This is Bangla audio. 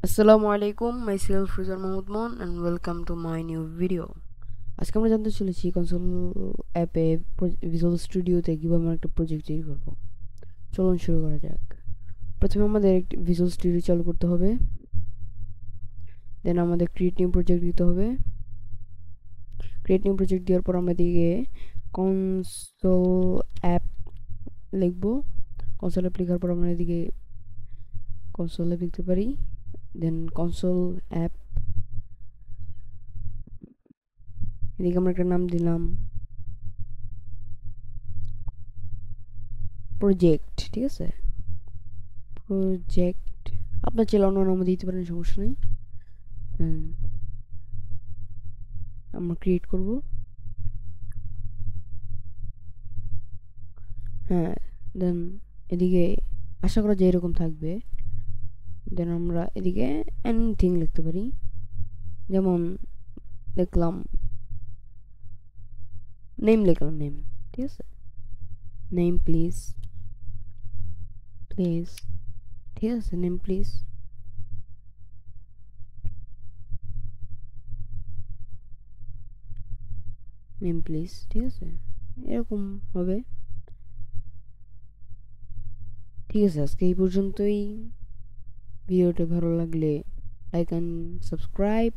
আসসালামু আলাইকুম, মাইসেলফ রিজন মাহমুদ মন and welcome to my new video. আজকে আমরা জানতে চলেছি কনসোল অ্যাপে ভিজুয়াল স্টুডিওতে কীভাবে আমরা একটা প্রজেক্ট তৈরি করবো। চলুন শুরু করা যাক। প্রথমে আমাদের একটি ভিজুয়াল স্টুডিও চালু করতে হবে, দেন আমাদের ক্রিয়েট নিউ প্রজেক্ট দিতে হবে। ক্রিয়েট নিউ প্রজেক্ট দেওয়ার পর আমরা দিকে কনসোল অ্যাপ লিখবো। কনসোল অ্যাপ লেখার পর আমরা এদিকে কনসোল অ্যাপ লিখতে পারি, দেন কনসোল অ্যাপ, এদিকে আমরা একটা নাম দিলাম প্রজেক্ট। ঠিক আছে, প্রজেক্ট আপনার চাইলে অন্য নামও দিতে পারেন, সমস্যা নেই। আমরা ক্রিয়েট করব। হ্যাঁ, দেন এদিকে আশা করা যায় এরকম থাকবে। দেন আমরা এদিকে এনিথিং লিখতে পারি, যেমন লিখলাম নেম, লিখলাম নেম। ঠিক আছে, নেম প্লিজ, প্লিজ। ঠিক আছে, নেম প্লিজ। নেম প্লিজ, ঠিক আছে, এরকম হবে। ঠিক আছে, আজকে এই পর্যন্তই। ভিডিওটা ভালো লাগলে লাইক অ্যান্ড সাবস্ক্রাইব।